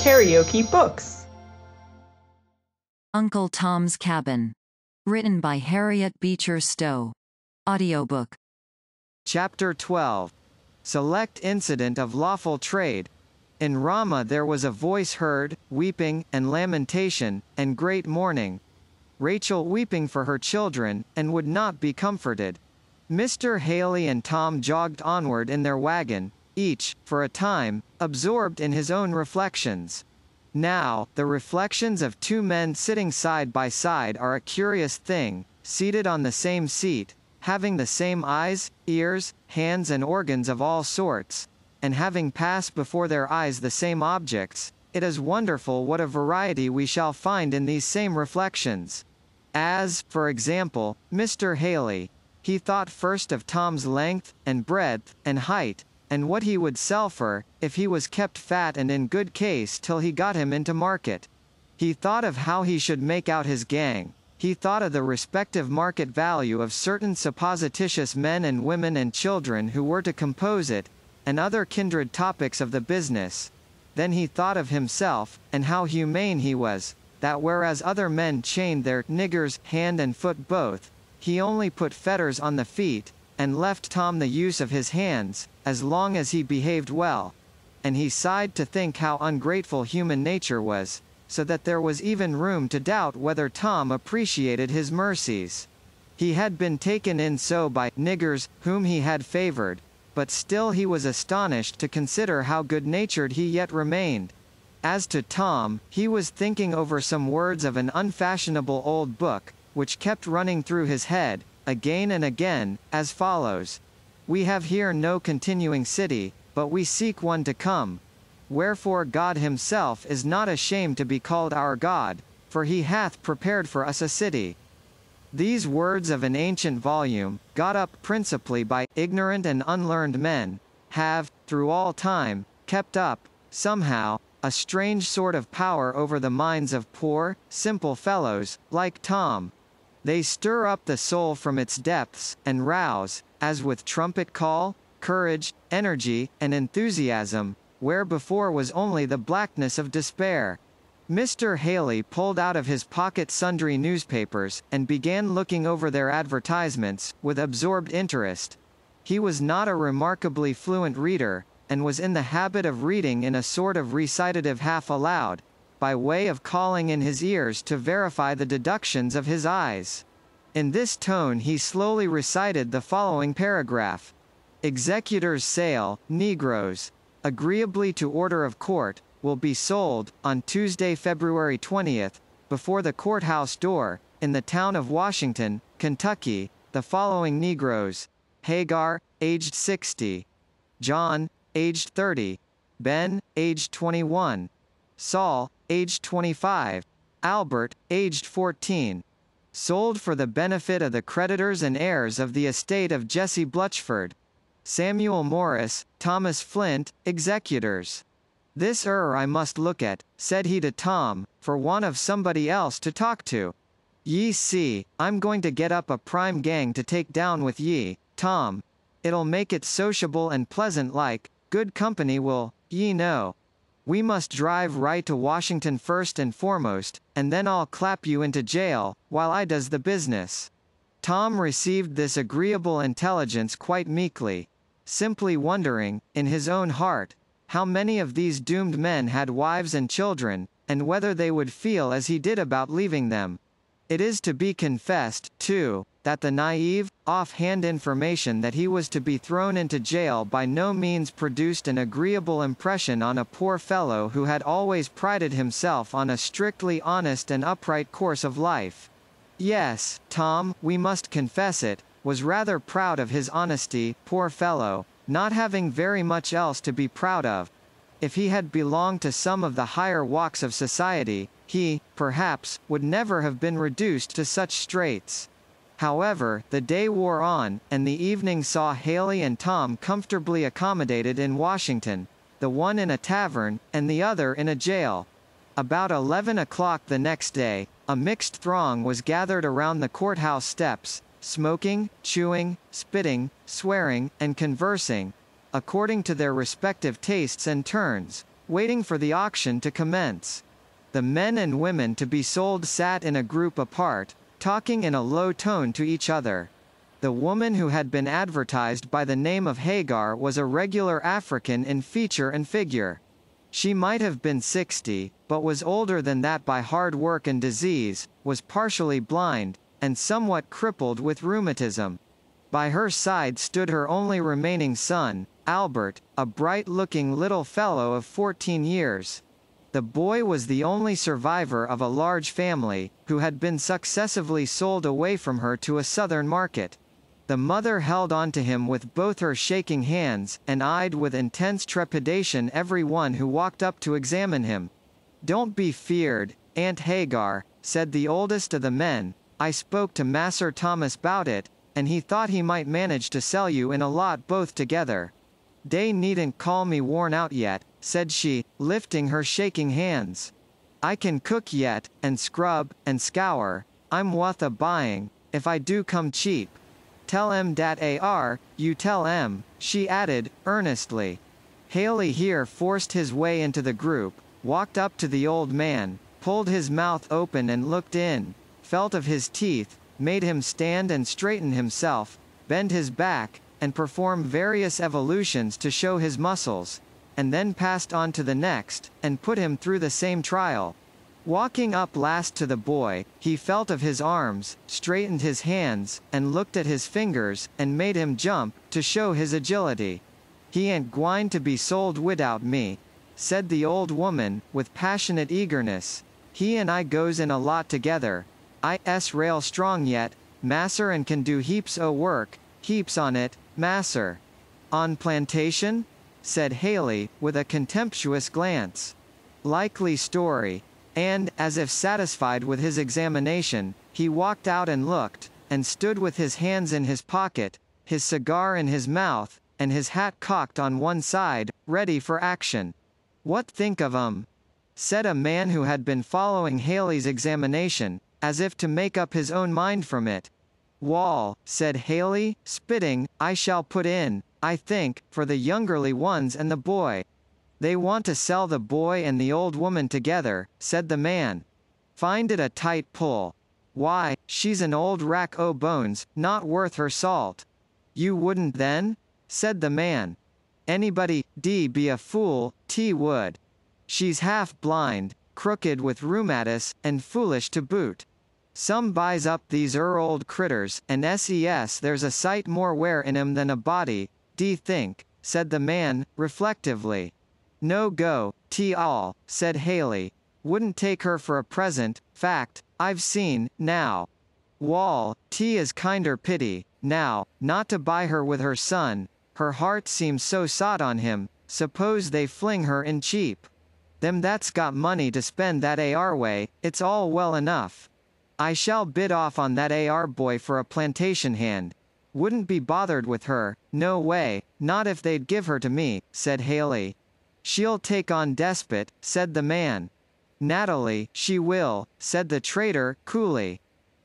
Karaoke Books. Uncle Tom's Cabin. Written by Harriet Beecher Stowe. Audiobook. Chapter 12. Select Incident of Lawful Trade. In Ramah there was a voice heard, weeping, and lamentation, and great mourning. Rachel weeping for her children, and would not be comforted. Mr. Haley and Tom jogged onward in their wagon, each, for a time, absorbed in his own reflections. Now, the reflections of two men sitting side by side are a curious thing, seated on the same seat, having the same eyes, ears, hands and organs of all sorts, and having passed before their eyes the same objects. It is wonderful what a variety we shall find in these same reflections. As, for example, Mr. Haley. He thought first of Tom's length, and breadth, and height, and what he would sell for, if he was kept fat and in good case till he got him into market. He thought of how he should make out his gang. He thought of the respective market value of certain supposititious men and women and children who were to compose it, and other kindred topics of the business. Then he thought of himself, and how humane he was, that whereas other men chained their niggers hand and foot both, he only put fetters on the feet, and left Tom the use of his hands, as long as he behaved well. And he sighed to think how ungrateful human nature was, so that there was even room to doubt whether Tom appreciated his mercies. He had been taken in so by niggers, whom he had favored, but still he was astonished to consider how good-natured he yet remained. As to Tom, he was thinking over some words of an unfashionable old book, which kept running through his head, again and again, as follows. We have here no continuing city, but we seek one to come. Wherefore God himself is not ashamed to be called our God, for he hath prepared for us a city. These words of an ancient volume, got up principally by ignorant and unlearned men, have, through all time, kept up, somehow, a strange sort of power over the minds of poor, simple fellows, like Tom. They stir up the soul from its depths, and rouse, as with trumpet call, courage, energy, and enthusiasm, where before was only the blackness of despair. Mr. Haley pulled out of his pocket sundry newspapers, and began looking over their advertisements, with absorbed interest. He was not a remarkably fluent reader, and was in the habit of reading in a sort of recitative half aloud, by way of calling in his ears to verify the deductions of his eyes. In this tone he slowly recited the following paragraph. Executors' sale, Negroes, agreeably to order of court, will be sold, on Tuesday, February 20th, before the courthouse door, in the town of Washington, Kentucky, the following Negroes: Hagar, aged 60. John, aged 30. Ben, aged 21. Saul, aged 25. Albert, aged 14. Sold for the benefit of the creditors and heirs of the estate of Jesse Blutchford. Samuel Morris, Thomas Flint, executors. This I must look at, said he to Tom, for want of somebody else to talk to. Ye see, I'm going to get up a prime gang to take down with ye, Tom. It'll make it sociable and pleasant like, good company will, ye know. We must drive right to Washington first and foremost, and then I'll clap you into jail, while I does the business. Tom received this agreeable intelligence quite meekly, simply wondering, in his own heart, how many of these doomed men had wives and children, and whether they would feel as he did about leaving them. It is to be confessed, too, that the naive, off-hand information that he was to be thrown into jail by no means produced an agreeable impression on a poor fellow who had always prided himself on a strictly honest and upright course of life. Yes, Tom, we must confess it, was rather proud of his honesty, poor fellow, not having very much else to be proud of. If he had belonged to some of the higher walks of society, he, perhaps, would never have been reduced to such straits. However, the day wore on, and the evening saw Haley and Tom comfortably accommodated in Washington, the one in a tavern, and the other in a jail. About 11 o'clock the next day, a mixed throng was gathered around the courthouse steps, smoking, chewing, spitting, swearing, and conversing, according to their respective tastes and turns, waiting for the auction to commence. The men and women to be sold sat in a group apart, talking in a low tone to each other. The woman who had been advertised by the name of Hagar was a regular African in feature and figure. She might have been 60, but was older than that by hard work and disease, was partially blind, and somewhat crippled with rheumatism. By her side stood her only remaining son, Albert, a bright-looking little fellow of 14 years. The boy was the only survivor of a large family, who had been successively sold away from her to a southern market. The mother held on to him with both her shaking hands, and eyed with intense trepidation every one who walked up to examine him. "Don't be feared, Aunt Hagar," said the oldest of the men. "I spoke to Mas'r Thomas 'bout it, and he thought he might manage to sell you in a lot both together. Dey needn't call me worn out yet," said she, lifting her shaking hands. "I can cook yet, and scrub, and scour. I'm wuth a buying, if I do come cheap. Tell 'em dat ar, you tell 'em," she added, earnestly. Haley here forced his way into the group, walked up to the old man, pulled his mouth open and looked in, felt of his teeth, made him stand and straighten himself, bend his back, and perform various evolutions to show his muscles, and then passed on to the next, and put him through the same trial. Walking up last to the boy, he felt of his arms, straightened his hands, and looked at his fingers, and made him jump, to show his agility. "He ain't gwine to be sold widout me," said the old woman, with passionate eagerness. "He and I goes in a lot together. I rail strong yet, masser, and can do heaps o' work, heaps on it, masser." "On plantation?" said Haley, with a contemptuous glance. "Likely story." And, as if satisfied with his examination, he walked out and looked, and stood with his hands in his pocket, his cigar in his mouth, and his hat cocked on one side, ready for action. "What think of 'em?" said a man who had been following Haley's examination, as if to make up his own mind from it. "Wall," said Haley, spitting, "I shall put in, I think, for the youngerly ones and the boy." "They want to sell the boy and the old woman together," said the man. "Find it a tight pull. Why, she's an old rack o' bones, not worth her salt." "You wouldn't then?" said the man. "Anybody, be a fool, would. She's half blind, crooked with rheumatis, and foolish to boot. Some buys up these old critters, and there's a sight more wear in 'em than a body, think," said the man, reflectively. "No go, all," said Haley. "Wouldn't take her for a present, fact, I've seen, now. Wall, is kinder pity, now, not to buy her with her son, her heart seems so sot on him, suppose they fling her in cheap. Them that's got money to spend that ar way, it's all well enough. I shall bid off on that ar boy for a plantation hand. Wouldn't be bothered with her, no way, not if they'd give her to me," said Haley. "She'll take on despot," said the man. "Natalie, she will," said the trader, coolly.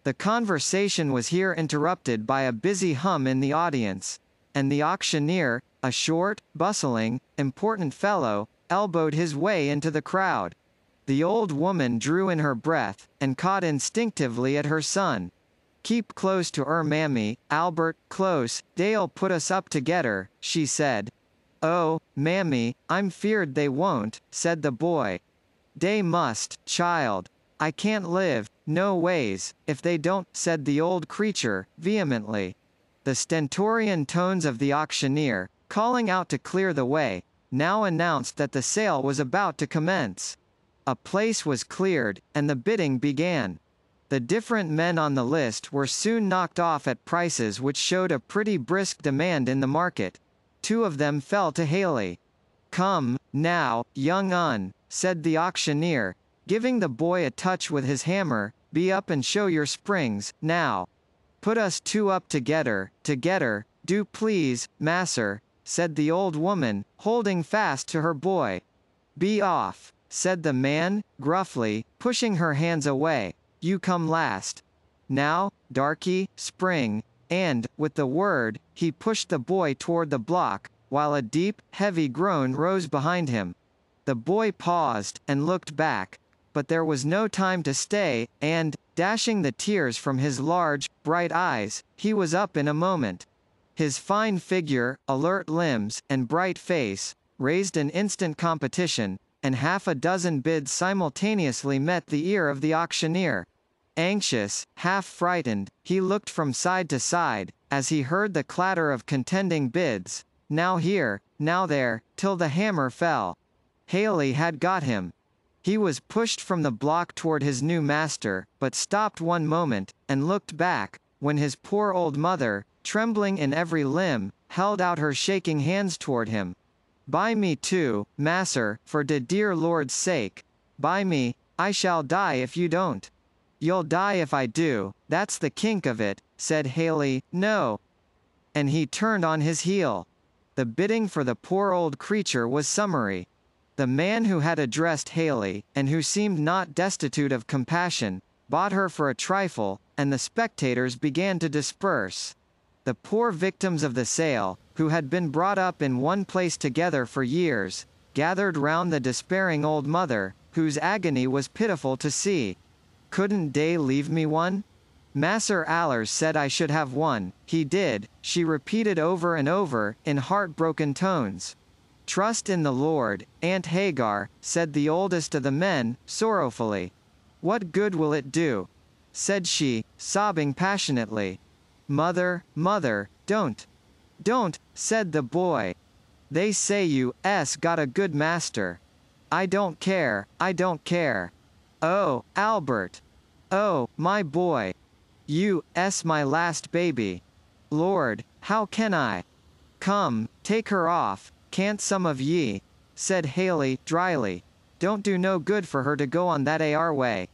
The conversation was here interrupted by a busy hum in the audience, and the auctioneer, a short, bustling, important fellow, elbowed his way into the crowd. The old woman drew in her breath, and caught instinctively at her son. "Keep close to mammy, Albert, close, dey'll put us up together," she said. "Oh, mammy, I'm feared they won't," said the boy. "Dey must, child. I can't live, no ways, if they don't," said the old creature, vehemently. The stentorian tones of the auctioneer, calling out to clear the way, now announced that the sale was about to commence. A place was cleared, and the bidding began. The different men on the list were soon knocked off at prices which showed a pretty brisk demand in the market. Two of them fell to Haley. "Come, now, young un," said the auctioneer, giving the boy a touch with his hammer, "be up and show your springs, now. Put us two up together, do please, masser," said the old woman, holding fast to her boy. "Be off," said the man, gruffly, pushing her hands away. "You come last. Now, darky, spring," and, with the word, he pushed the boy toward the block, while a deep, heavy groan rose behind him. The boy paused, and looked back, but there was no time to stay, and, dashing the tears from his large, bright eyes, he was up in a moment. His fine figure, alert limbs, and bright face, raised an instant competition, and half a dozen bids simultaneously met the ear of the auctioneer. Anxious, half frightened, he looked from side to side, as he heard the clatter of contending bids, now here, now there, till the hammer fell. Haley had got him. He was pushed from the block toward his new master, but stopped one moment, and looked back, when his poor old mother, trembling in every limb, held out her shaking hands toward him. "Buy me too, masser, for de dear Lord's sake. Buy me, I shall die if you don't." "You'll die if I do, that's the kink of it," said Haley. "No." And he turned on his heel. The bidding for the poor old creature was summary. The man who had addressed Haley, and who seemed not destitute of compassion, bought her for a trifle, and the spectators began to disperse. The poor victims of the sale, who had been brought up in one place together for years, gathered round the despairing old mother, whose agony was pitiful to see. "Couldn't dey leave me one? Masser Allers said I should have one, he did," she repeated over and over, in heartbroken tones. "Trust in the Lord, Aunt Hagar," said the oldest of the men, sorrowfully. "What good will it do?" said she, sobbing passionately. "Mother, mother, don't. Don't," said the boy. "They say you,'s got a good master. I don't care, I don't care. Oh, Albert. Oh, my boy. You,'s my last baby. Lord, how can I? Come, take her off, can't some of ye?" said Haley, dryly. "Don't do no good for her to go on that ar way."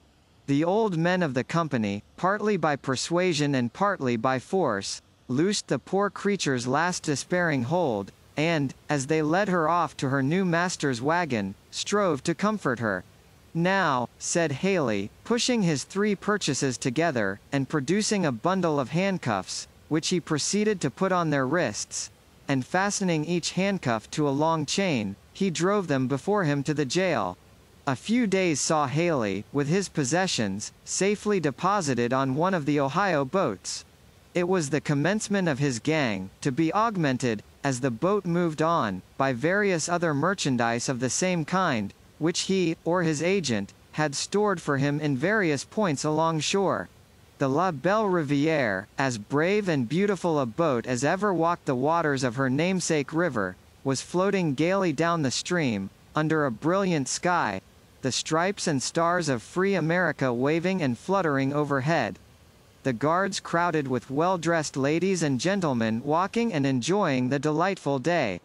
The old men of the company, partly by persuasion and partly by force, loosed the poor creature's last despairing hold, and, as they led her off to her new master's wagon, strove to comfort her. "Now," said Haley, pushing his 3 purchases together, and producing a bundle of handcuffs, which he proceeded to put on their wrists, and fastening each handcuff to a long chain, he drove them before him to the jail. A few days saw Haley, with his possessions, safely deposited on one of the Ohio boats. It was the commencement of his gang, to be augmented, as the boat moved on, by various other merchandise of the same kind, which he, or his agent, had stored for him in various points along shore. The La Belle Riviere, as brave and beautiful a boat as ever walked the waters of her namesake river, was floating gaily down the stream, under a brilliant sky, the stripes and stars of free America waving and fluttering overhead. The guards crowded with well-dressed ladies and gentlemen walking and enjoying the delightful day.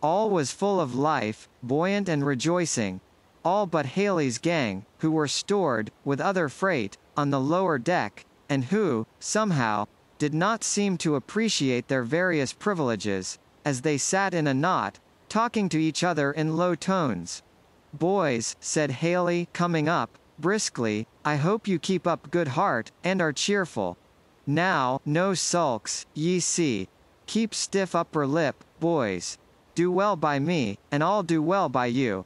All was full of life, buoyant and rejoicing. All but Haley's gang, who were stored, with other freight, on the lower deck, and who, somehow, did not seem to appreciate their various privileges, as they sat in a knot, talking to each other in low tones. "Boys," said Haley, coming up, briskly, "I hope you keep up good heart, and are cheerful. Now, no sulks, ye see. Keep stiff upper lip, boys. Do well by me, and I'll do well by you."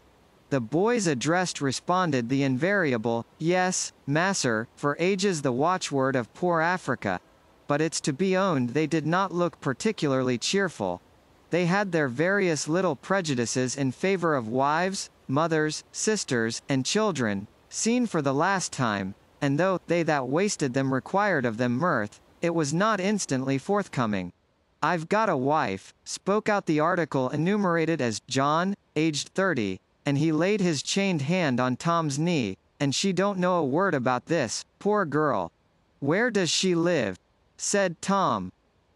The boys addressed responded the invariable, "Yes, masser," for ages the watchword of poor Africa. But it's to be owned they did not look particularly cheerful. They had their various little prejudices in favor of wives, mothers, sisters, and children, seen for the last time, and though they that wasted them required of them mirth, it was not instantly forthcoming. "I've got a wife," spoke out the article enumerated as John, aged 30, and he laid his chained hand on Tom's knee, "and she don't know a word about this, poor girl." "Where does she live?" said Tom.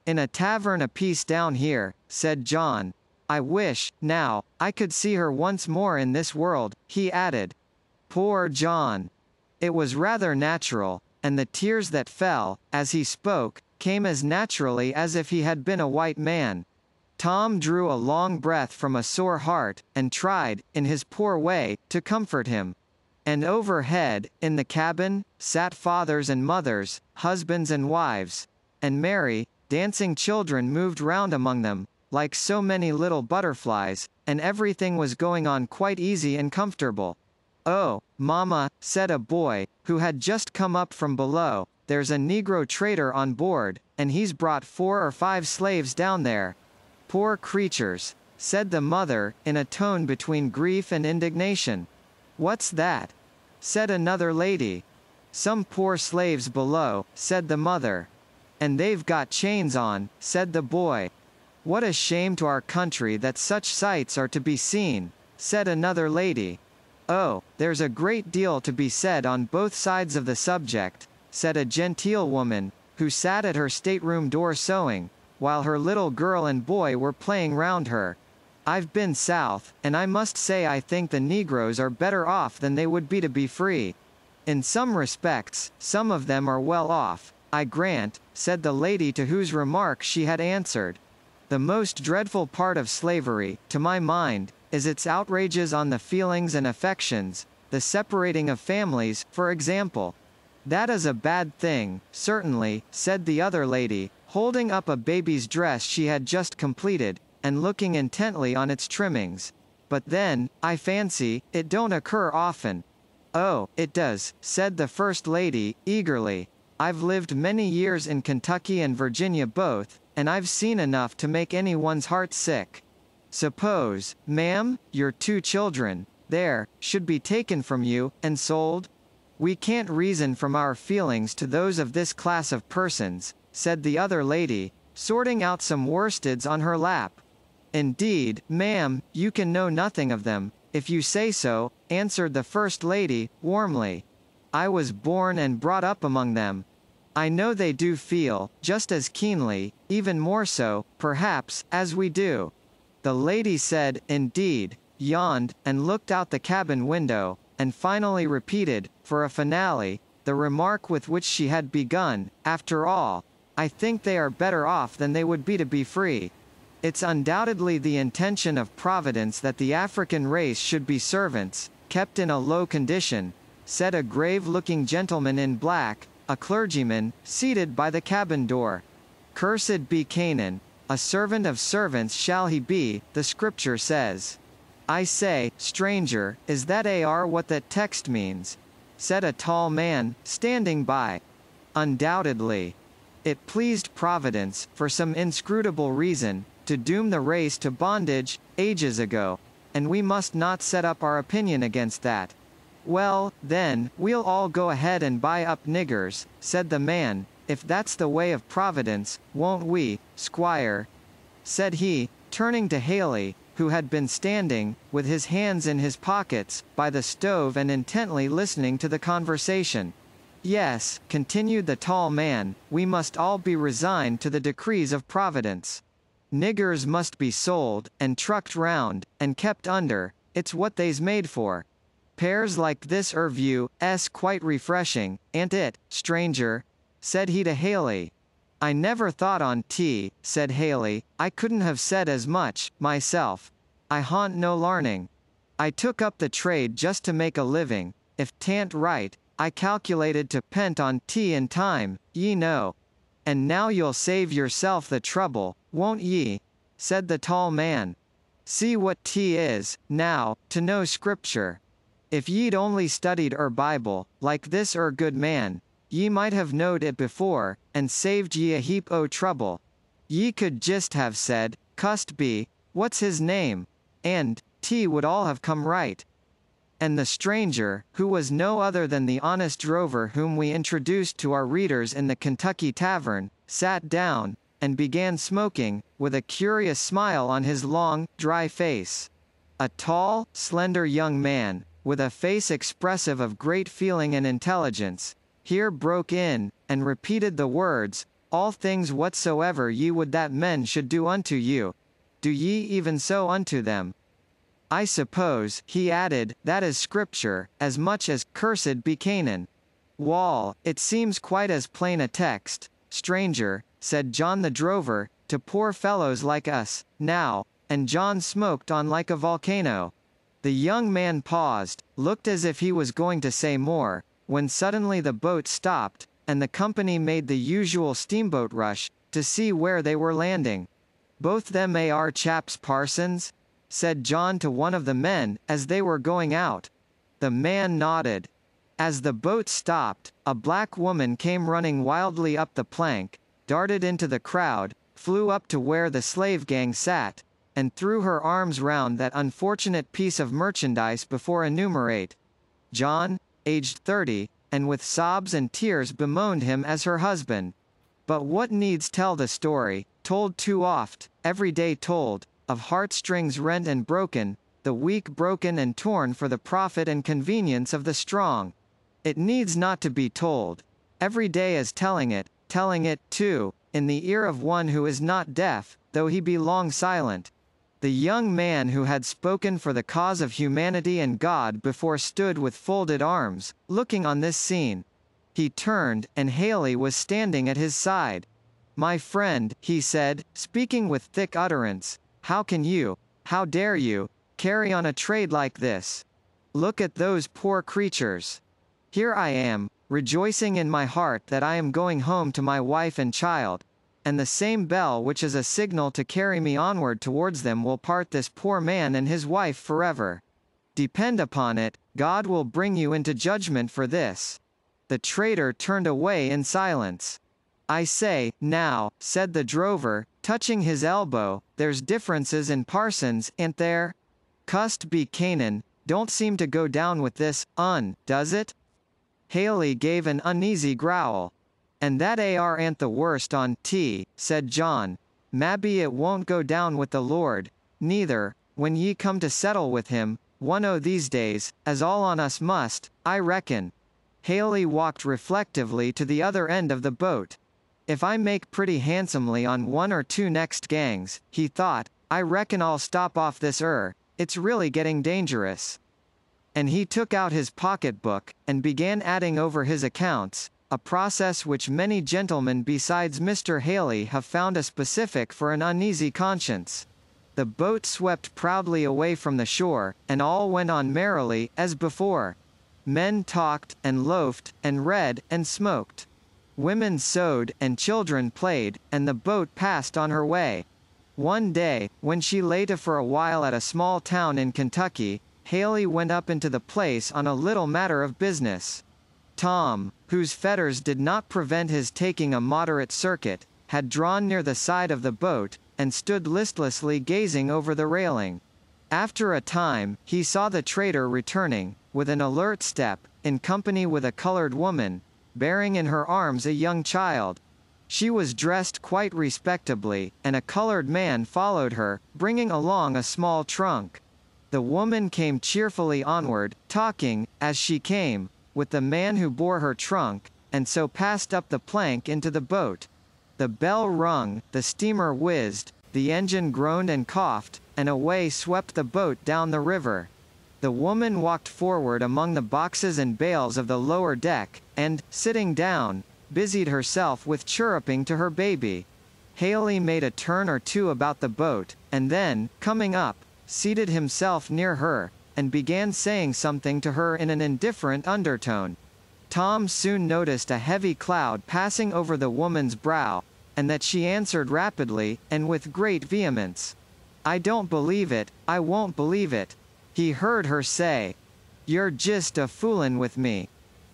"In a tavern apiece down here," said John. "I wish, now, I could see her once more in this world," he added. Poor John! It was rather natural, and the tears that fell, as he spoke, came as naturally as if he had been a white man. Tom drew a long breath from a sore heart, and tried, in his poor way, to comfort him. And overhead, in the cabin, sat fathers and mothers, husbands and wives, and merry, dancing children moved round among them, like so many little butterflies, and everything was going on quite easy and comfortable. "Oh, Mama," said a boy, who had just come up from below, "there's a Negro trader on board, and he's brought 4 or 5 slaves down there." "Poor creatures," said the mother, in a tone between grief and indignation. "What's that?" said another lady. "Some poor slaves below," said the mother. "And they've got chains on," said the boy. "What a shame to our country that such sights are to be seen," said another lady. "Oh, there's a great deal to be said on both sides of the subject," said a genteel woman, who sat at her stateroom door sewing, while her little girl and boy were playing round her. "I've been South, and I must say I think the Negroes are better off than they would be to be free. In some respects, some of them are well off, I grant," said the lady to whose remark she had answered. "The most dreadful part of slavery, to my mind, is its outrages on the feelings and affections, the separating of families, for example." "That is a bad thing, certainly," said the other lady, holding up a baby's dress she had just completed, and looking intently on its trimmings. "But then, I fancy, it don't occur often." "Oh, it does," said the first lady, eagerly. "I've lived many years in Kentucky and Virginia both, and I've seen enough to make anyone's heart sick. Suppose, ma'am, your 2 children, there, should be taken from you, and sold? We can't reason from our feelings to those of this class of persons," said the other lady, sorting out some worsteds on her lap. "Indeed, ma'am, you can know nothing of them, if you say so," answered the first lady, warmly. "I was born and brought up among them. I know they do feel, just as keenly, even more so, perhaps, as we do." The lady said, "Indeed," yawned, and looked out the cabin window, and finally repeated, for a finale, the remark with which she had begun, "After all, I think they are better off than they would be to be free." "It's undoubtedly the intention of Providence that the African race should be servants, kept in a low condition," said a grave-looking gentleman in black, a clergyman, seated by the cabin door. "Cursed be Canaan, a servant of servants shall he be, the scripture says." "I say, stranger, is that what that text means?" said a tall man, standing by. "Undoubtedly. It pleased Providence, for some inscrutable reason, to doom the race to bondage, ages ago, and we must not set up our opinion against that." "Well, then, we'll all go ahead and buy up niggers," said the man, "if that's the way of Providence, won't we, Squire?" said he, turning to Haley, who had been standing, with his hands in his pockets, by the stove and intently listening to the conversation. "Yes," continued the tall man, "we must all be resigned to the decrees of Providence. Niggers must be sold, and trucked round, and kept under, it's what they's made for. Pears like this view's quite refreshing, ain't it, stranger?" said he to Haley. "I never thought on tea," said Haley. "I couldn't have said as much, myself. I haunt no larning. I took up the trade just to make a living. If 'tan't right, I calculated to pent on tea in time, ye know. And now you'll save yourself the trouble, won't ye?" said the tall man. "See what tea is, now, to know Scripture. If ye'd only studied Bible, like this good man, ye might have knowed it before, and saved ye a heap o' trouble. Ye could just have said, 'Cust be, what's his name?' and tea would all have come right." And the stranger, who was no other than the honest drover whom we introduced to our readers in the Kentucky Tavern, sat down, and began smoking, with a curious smile on his long, dry face. A tall, slender young man, with a face expressive of great feeling and intelligence, here broke in, and repeated the words, "All things whatsoever ye would that men should do unto you, do ye even so unto them." I suppose, he added, that is Scripture, as much as, "Cursed be Canaan." "Wall, it seems quite as plain a text, stranger," said John the drover, "to poor fellows like us, now," and John smoked on like a volcano. The young man paused, looked as if he was going to say more, when suddenly the boat stopped, and the company made the usual steamboat rush, to see where they were landing. "Both them chaps parsons?" said John to one of the men, as they were going out. The man nodded. As the boat stopped, a black woman came running wildly up the plank, darted into the crowd, flew up to where the slave gang sat, and threw her arms round that unfortunate piece of merchandise before enumerate. John, aged 30, and with sobs and tears bemoaned him as her husband. But what needs tell the story, told too oft, every day told, of heartstrings rent and broken, the weak broken and torn for the profit and convenience of the strong. It needs not to be told. Every day is telling it, too, in the ear of one who is not deaf, though he be long silent. The young man who had spoken for the cause of humanity and God before stood with folded arms, looking on this scene. He turned, and Haley was standing at his side. "My friend," he said, speaking with thick utterance, how dare you, carry on a trade like this? Look at those poor creatures. Here I am, rejoicing in my heart that I am going home to my wife and child, and the same bell which is a signal to carry me onward towards them will part this poor man and his wife forever. Depend upon it, God will bring you into judgment for this." The trader turned away in silence. "I say, now," said the drover, touching his elbow, "there's differences in parsons, ain't there? Cussed be Canaan, don't seem to go down with this, does it?" Haley gave an uneasy growl. "And that AR ain't the worst on T," said John. "Mabbe it won't go down with the Lord, neither, when ye come to settle with him, one o' these days, as all on us must, I reckon." Haley walked reflectively to the other end of the boat. "If I make pretty handsomely on one or two next gangs," he thought, "I reckon I'll stop off this it's really getting dangerous." And he took out his pocketbook, and began adding over his accounts, a process which many gentlemen besides Mr. Haley have found a specific for an uneasy conscience. The boat swept proudly away from the shore, and all went on merrily, as before. Men talked, and loafed, and read, and smoked. Women sewed, and children played, and the boat passed on her way. One day, when she lay to for a while at a small town in Kentucky, Haley went up into the place on a little matter of business. Tom, whose fetters did not prevent his taking a moderate circuit, had drawn near the side of the boat, and stood listlessly gazing over the railing. After a time, he saw the trader returning, with an alert step, in company with a colored woman, bearing in her arms a young child. She was dressed quite respectably, and a colored man followed her, bringing along a small trunk. The woman came cheerfully onward, talking, as she came, with the man who bore her trunk, and so passed up the plank into the boat. The bell rung, the steamer whizzed, the engine groaned and coughed, and away swept the boat down the river. The woman walked forward among the boxes and bales of the lower deck, and, sitting down, busied herself with chirruping to her baby. Haley made a turn or two about the boat, and then, coming up, seated himself near her, and began saying something to her in an indifferent undertone. Tom soon noticed a heavy cloud passing over the woman's brow, and that she answered rapidly, and with great vehemence. "I don't believe it, I won't believe it," he heard her say. "You're just a foolin' with me.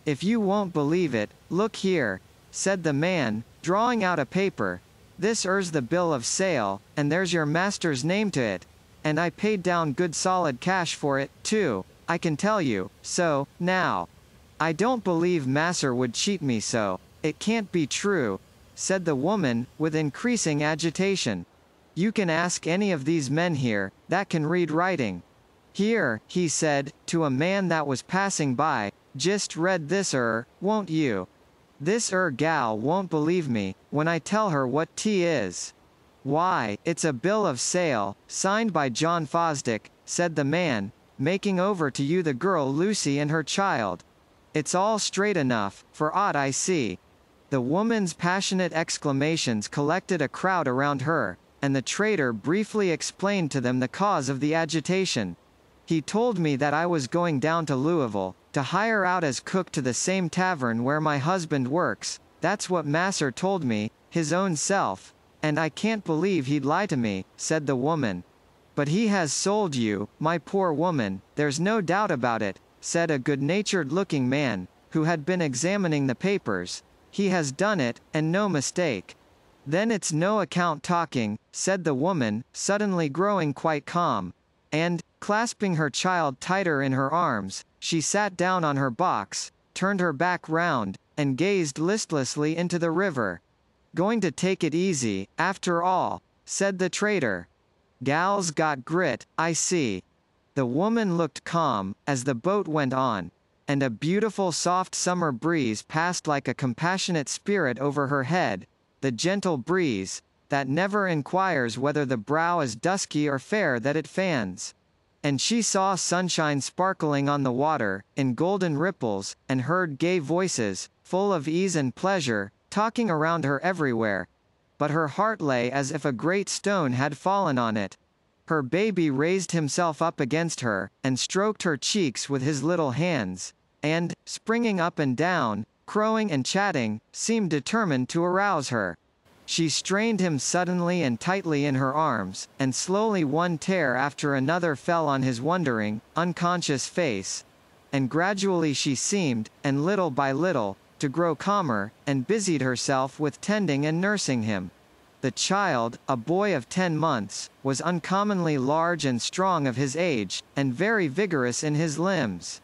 If you won't believe it, look here," said the man, drawing out a paper. "This 'er's the bill of sale, and there's your master's name to it. And I paid down good solid cash for it, too, I can tell you, so, now. I don't believe masser would cheat me so, it can't be true," said the woman, with increasing agitation. "You can ask any of these men here, that can read writing. Here," he said, to a man that was passing by, "just read this won't you? This gal won't believe me, when I tell her what 'tis. Why, it's a bill of sale, signed by John Fosdick," said the man, "making over to you the girl Lucy and her child. It's all straight enough, for aught I see." The woman's passionate exclamations collected a crowd around her, and the trader briefly explained to them the cause of the agitation. "He told me that I was going down to Louisville, to hire out as cook to the same tavern where my husband works, that's what masser told me, his own self, and I can't believe he'd lie to me," said the woman. But he has sold you, my poor woman, there's no doubt about it, said a good-natured-looking man, who had been examining the papers. He has done it, and no mistake. Then it's no account talking, said the woman, suddenly growing quite calm. And, clasping her child tighter in her arms, she sat down on her box, turned her back round, and gazed listlessly into the river. Going to take it easy, after all, said the trader. Gal's got grit, I see. The woman looked calm, as the boat went on, and a beautiful soft summer breeze passed like a compassionate spirit over her head, the gentle breeze, that never inquires whether the brow is dusky or fair that it fans. And she saw sunshine sparkling on the water, in golden ripples, and heard gay voices, full of ease and pleasure, talking around her everywhere. But her heart lay as if a great stone had fallen on it. Her baby raised himself up against her, and stroked her cheeks with his little hands, and, springing up and down, crowing and chatting, seemed determined to arouse her. She strained him suddenly and tightly in her arms, and slowly one tear after another fell on his wondering, unconscious face. And gradually she seemed, and little by little, to grow calmer, and busied herself with tending and nursing him. The child, a boy of 10 months, was uncommonly large and strong of his age, and very vigorous in his limbs.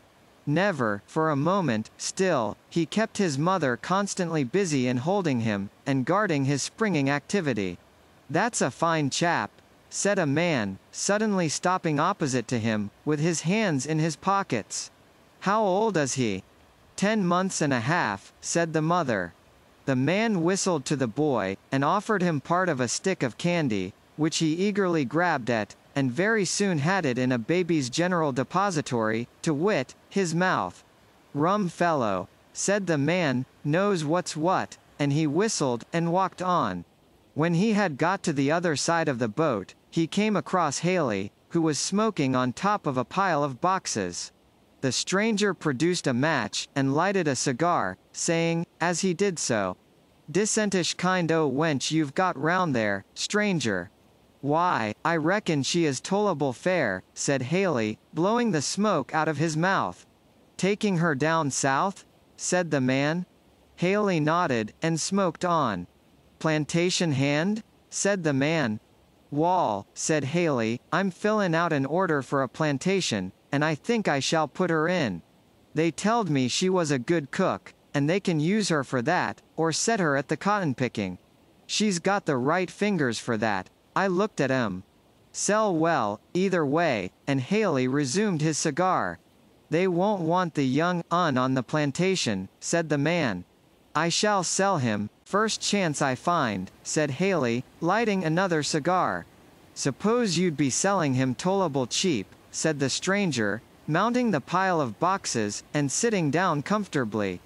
Never, for a moment, still, he kept his mother constantly busy in holding him, and guarding his springing activity. That's a fine chap, said a man, suddenly stopping opposite to him, with his hands in his pockets. How old is he? 10 months and a half, said the mother. The man whistled to the boy, and offered him part of a stick of candy, which he eagerly grabbed at, and very soon had it in a baby's general depository, to wit, his mouth. Rum fellow, said the man, knows what's what, and he whistled, and walked on. When he had got to the other side of the boat, he came across Haley, who was smoking on top of a pile of boxes. The stranger produced a match, and lighted a cigar, saying, as he did so, "Decentish kind o' wench you've got round there, stranger." "Why, I reckon she is tolerable fair," said Haley, blowing the smoke out of his mouth. "Taking her down south?" said the man. Haley nodded, and smoked on. "Plantation hand?" said the man. "Wall," said Haley, "I'm fillin' out an order for a plantation, and I think I shall put her in. They telled me she was a good cook, and they can use her for that, or set her at the cotton picking. She's got the right fingers for that. I looked at 'em. Sell well, either way," and Haley resumed his cigar. "They won't want the young un on the plantation," said the man. "I shall sell him, first chance I find," said Haley, lighting another cigar. "Suppose you'd be selling him tolerable cheap," said the stranger, mounting the pile of boxes, and sitting down comfortably.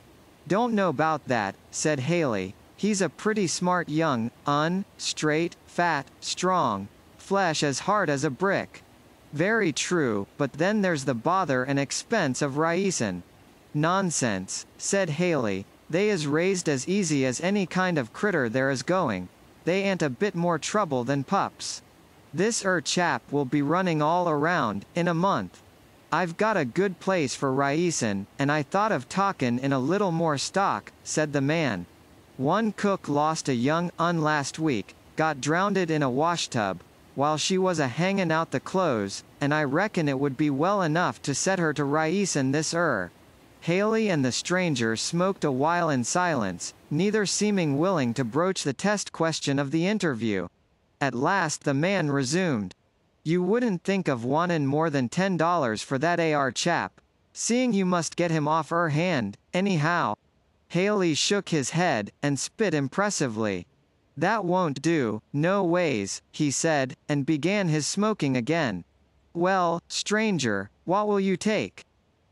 "Don't know 'bout that," said Haley. "He's a pretty smart young un, straight, fat, strong, flesh as hard as a brick." "Very true, but then there's the bother and expense of raisin'." "Nonsense," said Haley. "They is raised as easy as any kind of critter there is going. They ain't a bit more trouble than pups. This chap will be running all around, in a month. I've got a good place for raisin', and I thought of talkin' in a little more stock," said the man. "One cook lost a young un last week, got drownded in a washtub, while she was a hangin' out the clothes, and I reckon it would be well enough to set her to raisin' this Haley and the stranger smoked a while in silence, neither seeming willing to broach the test question of the interview. At last the man resumed. "You wouldn't think of wantin' more than $10 for that chap, seeing you must get him off hand, anyhow." Haley shook his head, and spit impressively. "That won't do, no ways," he said, and began his smoking again. "Well, stranger, what will you take?"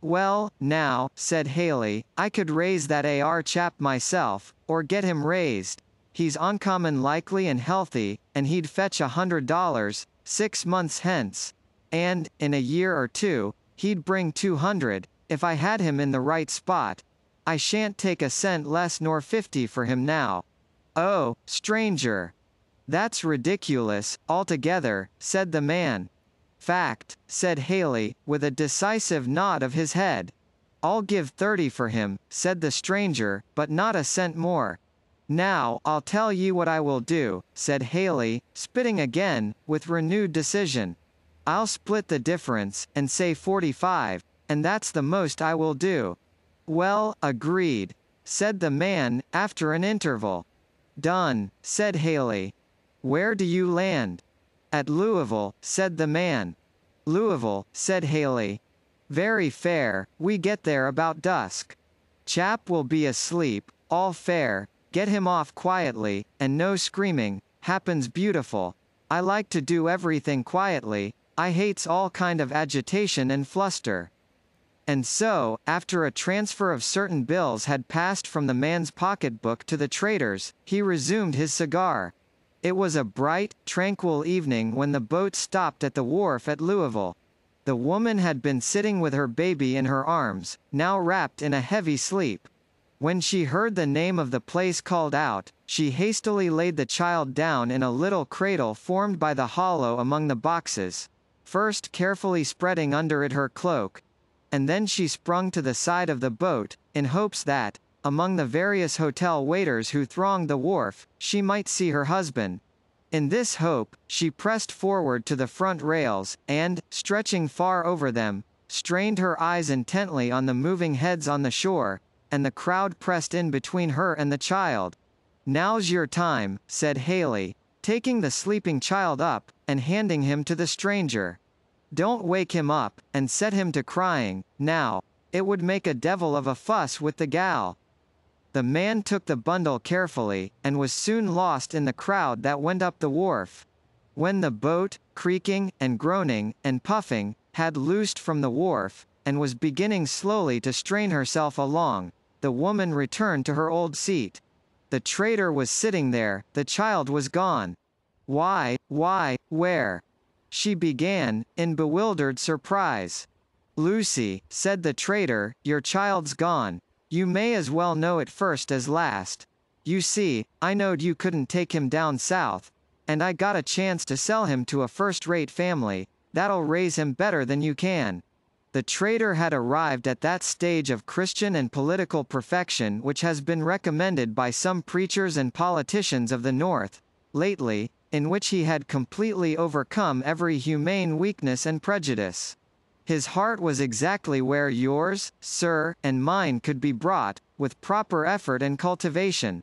"Well, now," said Haley, "I could raise that chap myself, or get him raised. He's uncommon likely and healthy, and he'd fetch $100, 6 months hence. And, in a year or two, he'd bring 200, if I had him in the right spot. I shan't take a cent less nor 50 for him now." "Oh, stranger. That's ridiculous, altogether," said the man. Fact, said Haley, with a decisive nod of his head. I'll give 30 for him, said the stranger, but not a cent more. Now, I'll tell ye what I will do, said Haley, spitting again, with renewed decision. I'll split the difference, and say 45, and that's the most I will do. Well, agreed, said the man, after an interval. Done, said Haley. Where do you land? At Louisville, said the man. Louisville, said Haley. Very fair, we get there about dusk. Chap will be asleep, all fair, get him off quietly, and no screaming, happens beautiful. I like to do everything quietly, I hates all kind of agitation and fluster. And so, after a transfer of certain bills had passed from the man's pocketbook to the trader's, he resumed his cigar. It was a bright, tranquil evening when the boat stopped at the wharf at Louisville. The woman had been sitting with her baby in her arms, now wrapped in a heavy sleep. When she heard the name of the place called out, she hastily laid the child down in a little cradle formed by the hollow among the boxes, first carefully spreading under it her cloak, and then she sprung to the side of the boat, in hopes that, among the various hotel waiters who thronged the wharf, she might see her husband. In this hope, she pressed forward to the front rails, and, stretching far over them, strained her eyes intently on the moving heads on the shore, and the crowd pressed in between her and the child. Now's your time, said Haley, taking the sleeping child up, and handing him to the stranger. Don't wake him up, and set him to crying, now. It would make a devil of a fuss with the gal. The man took the bundle carefully, and was soon lost in the crowd that went up the wharf. When the boat, creaking, and groaning, and puffing, had loosed from the wharf, and was beginning slowly to strain herself along, the woman returned to her old seat. The trader was sitting there, the child was gone. Why, where? She began, in bewildered surprise. Lucy, said the trader, your child's gone. You may as well know it first as last. You see, I knowed you couldn't take him down south, and I got a chance to sell him to a first-rate family, that'll raise him better than you can. The trader had arrived at that stage of Christian and political perfection which has been recommended by some preachers and politicians of the North, lately, in which he had completely overcome every humane weakness and prejudice. His heart was exactly where yours, sir, and mine could be brought, with proper effort and cultivation.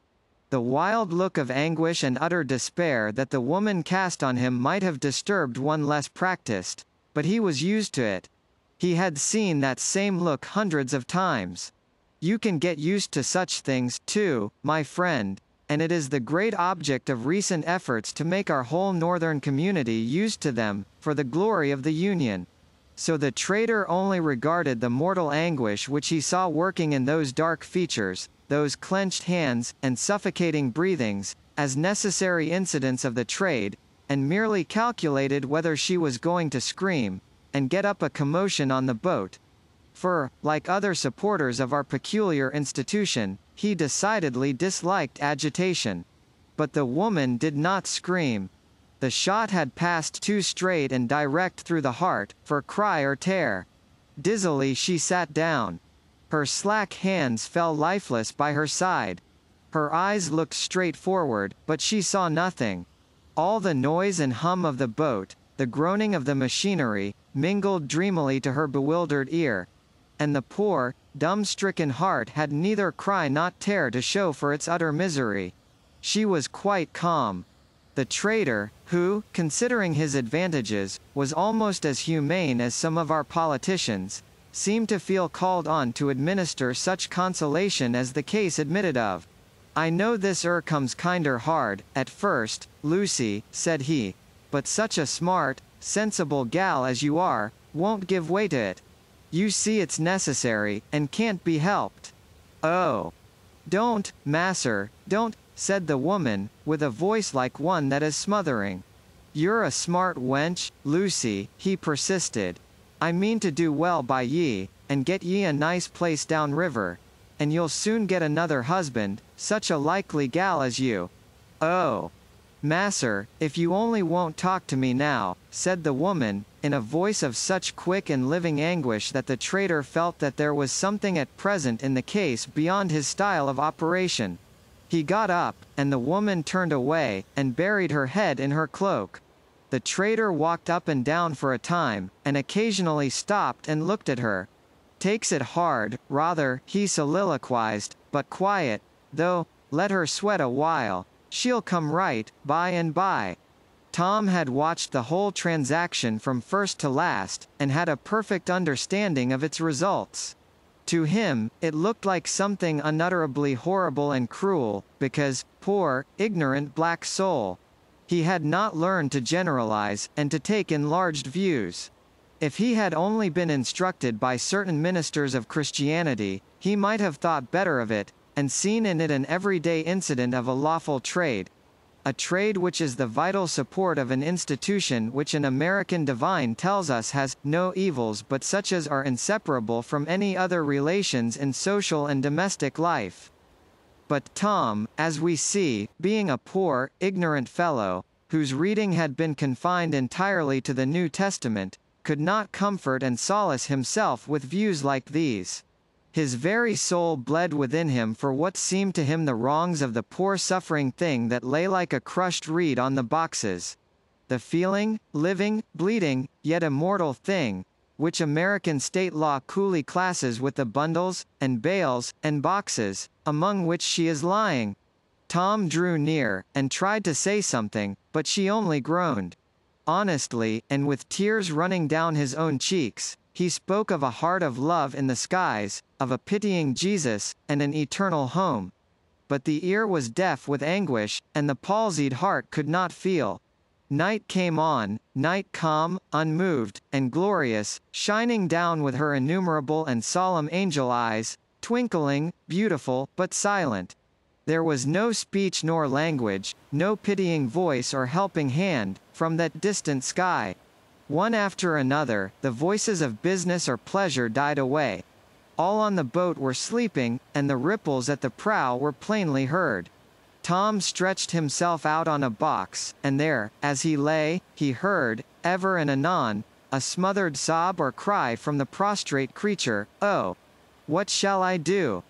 The wild look of anguish and utter despair that the woman cast on him might have disturbed one less practiced, but he was used to it. He had seen that same look hundreds of times. You can get used to such things, too, my friend, and it is the great object of recent efforts to make our whole northern community used to them, for the glory of the Union. So the trader only regarded the mortal anguish which he saw working in those dark features, those clenched hands, and suffocating breathings, as necessary incidents of the trade, and merely calculated whether she was going to scream, and get up a commotion on the boat. For, like other supporters of our peculiar institution, he decidedly disliked agitation. But the woman did not scream. The shot had passed too straight and direct through the heart, for cry or tear. Dizzily she sat down. Her slack hands fell lifeless by her side. Her eyes looked straight forward, but she saw nothing. All the noise and hum of the boat, the groaning of the machinery, mingled dreamily to her bewildered ear. And the poor, dumb-stricken heart had neither cry nor tear to show for its utter misery. She was quite calm. The trader, who, considering his advantages, was almost as humane as some of our politicians, seemed to feel called on to administer such consolation as the case admitted of. I know this comes kinder hard, at first, Lucy, said he, but such a smart, sensible gal as you are, won't give way to it. You see it's necessary, and can't be helped. Oh. Don't, masser, don't, said the woman, with a voice like one that is smothering. You're a smart wench, Lucy, he persisted. I mean to do well by ye, and get ye a nice place down river, and you'll soon get another husband, such a likely gal as you. Oh. "Masser, if you only won't talk to me now," said the woman, in a voice of such quick and living anguish that the trader felt that there was something at present in the case beyond his style of operation. He got up, and the woman turned away, and buried her head in her cloak. The trader walked up and down for a time, and occasionally stopped and looked at her. "Takes it hard, rather," he soliloquized, "but quiet, though, let her sweat a while. She'll come right, by and by." Tom had watched the whole transaction from first to last, and had a perfect understanding of its results. To him, it looked like something unutterably horrible and cruel, because, poor, ignorant black soul, he had not learned to generalize, and to take enlarged views. If he had only been instructed by certain ministers of Christianity, he might have thought better of it, and seen in it an everyday incident of a lawful trade. A trade which is the vital support of an institution which an American divine tells us has no evils but such as are inseparable from any other relations in social and domestic life. But Tom, as we see, being a poor, ignorant fellow, whose reading had been confined entirely to the New Testament, could not comfort and solace himself with views like these. His very soul bled within him for what seemed to him the wrongs of the poor suffering thing that lay like a crushed reed on the boxes. The feeling, living, bleeding, yet immortal thing, which American state law coolly classes with the bundles, and bales, and boxes, among which she is lying. Tom drew near, and tried to say something, but she only groaned. Honestly, and with tears running down his own cheeks, he spoke of a heart of love in the skies, of a pitying Jesus, and an eternal home. But the ear was deaf with anguish, and the palsied heart could not feel. Night came on, night calm, unmoved, and glorious, shining down with her innumerable and solemn angel eyes, twinkling, beautiful, but silent. There was no speech nor language, no pitying voice or helping hand, from that distant sky. One after another, the voices of business or pleasure died away. All on the boat were sleeping, and the ripples at the prow were plainly heard. Tom stretched himself out on a box, and there, as he lay, he heard, ever and anon, a smothered sob or cry from the prostrate creature, "Oh! What shall I do?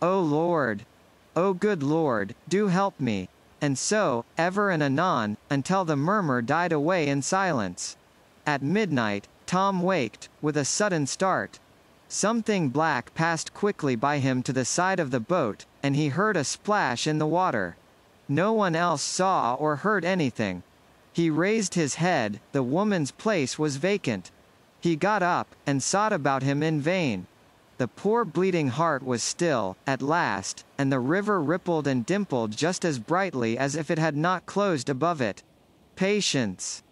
O Lord! O good Lord, do help me!" And so, ever and anon, until the murmur died away in silence. At midnight, Tom waked, with a sudden start. Something black passed quickly by him to the side of the boat, and he heard a splash in the water. No one else saw or heard anything. He raised his head, the woman's place was vacant. He got up, and sought about him in vain. The poor bleeding heart was still, at last, and the river rippled and dimpled just as brightly as if it had not closed above it. Patience!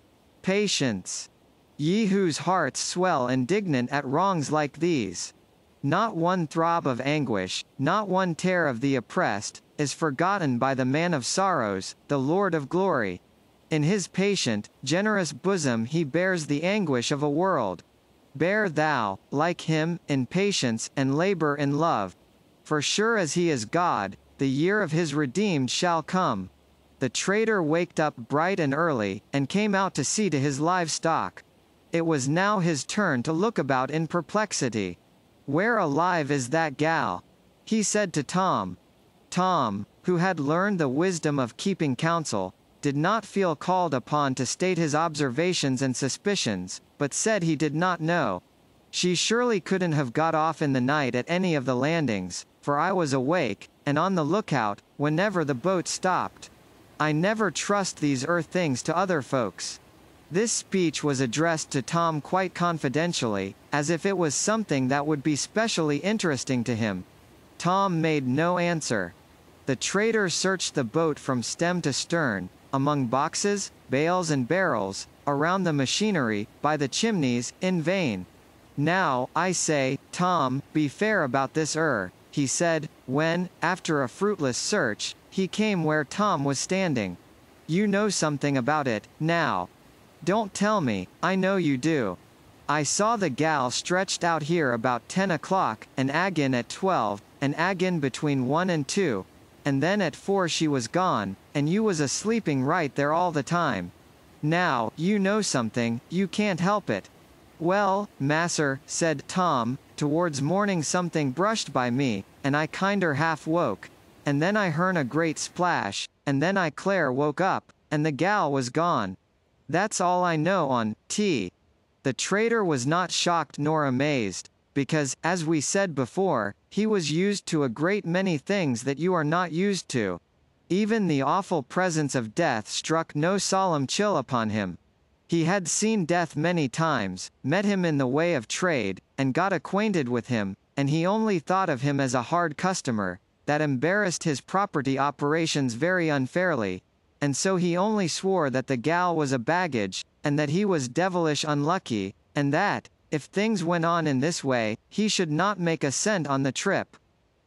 Patience! Ye whose hearts swell indignant at wrongs like these. Not one throb of anguish, not one tear of the oppressed, is forgotten by the man of sorrows, the Lord of glory. In his patient, generous bosom he bears the anguish of a world. Bear thou, like him, in patience, and labor in love. For sure as he is God, the year of his redeemed shall come. The trader waked up bright and early, and came out to see to his livestock. It was now his turn to look about in perplexity. "Where alive is that gal?" he said to Tom. Tom, who had learned the wisdom of keeping counsel, did not feel called upon to state his observations and suspicions, but said he did not know. "She surely couldn't have got off in the night at any of the landings, for I was awake, and on the lookout, whenever the boat stopped. I never trust these earth things to other folks." This speech was addressed to Tom quite confidentially, as if it was something that would be specially interesting to him. Tom made no answer. The trader searched the boat from stem to stern, among boxes, bales and barrels, around the machinery, by the chimneys, in vain. "Now, I say, Tom, be fair about this he said, when, after a fruitless search, he came where Tom was standing. "You know something about it, now. Don't tell me, I know you do. I saw the gal stretched out here about 10 o'clock, and agin at 12, and agin between 1 and 2, and then at 4 she was gone, and you was a-sleeping right there all the time. Now, you know something, you can't help it. Well, masser, said Tom, towards morning something brushed by me, and I kinder half woke, and then I hearn a great splash, and then I Claire woke up, and the gal was gone. That's all I know on T. The trader was not shocked nor amazed, because, as we said before, he was used to a great many things that you are not used to. Even the awful presence of death struck no solemn chill upon him. He had seen death many times, met him in the way of trade, and got acquainted with him, and he only thought of him as a hard customer, that embarrassed his property operations very unfairly, and so he only swore that the gal was a baggage, and that he was devilish unlucky, and that, if things went on in this way, he should not make a cent on the trip.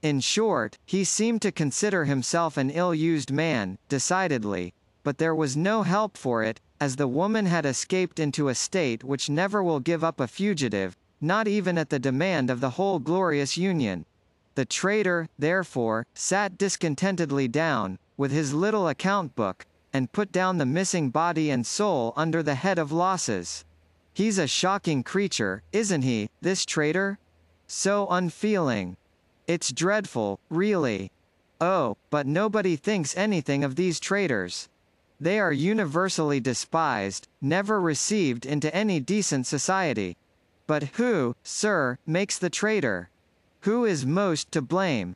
In short, he seemed to consider himself an ill-used man, decidedly, but there was no help for it, as the woman had escaped into a state which never will give up a fugitive, not even at the demand of the whole glorious Union. The trader, therefore, sat discontentedly down, with his little account book, and put down the missing body and soul under the head of losses. He's a shocking creature, isn't he, this trader? So unfeeling. It's dreadful, really. Oh, but nobody thinks anything of these traders. They are universally despised, never received into any decent society. But who, sir, makes the trader? Who is most to blame?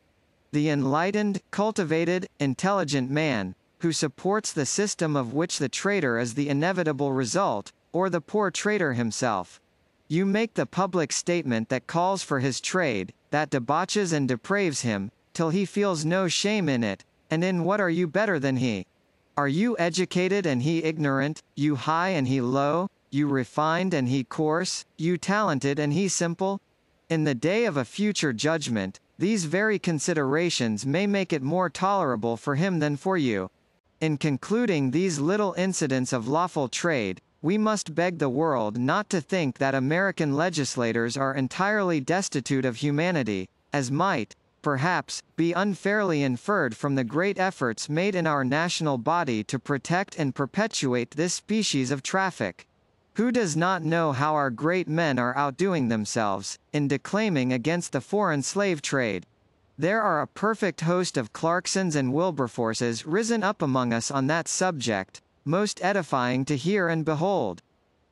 The enlightened, cultivated, intelligent man, who supports the system of which the trader is the inevitable result, or the poor trader himself? You make the public statement that calls for his trade, that debauches and depraves him, till he feels no shame in it, and in what are you better than he? Are you educated and he ignorant, you high and he low, you refined and he coarse, you talented and he simple? In the day of a future judgment, these very considerations may make it more tolerable for him than for you. In concluding these little incidents of lawful trade, we must beg the world not to think that American legislators are entirely destitute of humanity, as might, perhaps, be unfairly inferred from the great efforts made in our national body to protect and perpetuate this species of traffic. Who does not know how our great men are outdoing themselves, in declaiming against the foreign slave trade? There are a perfect host of Clarksons and Wilberforces risen up among us on that subject, most edifying to hear and behold.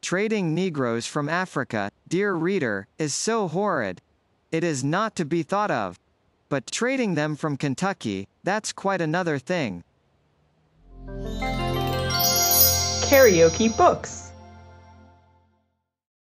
Trading Negroes from Africa, dear reader, is so horrid. It is not to be thought of. But trading them from Kentucky, that's quite another thing. KaraokeBooks.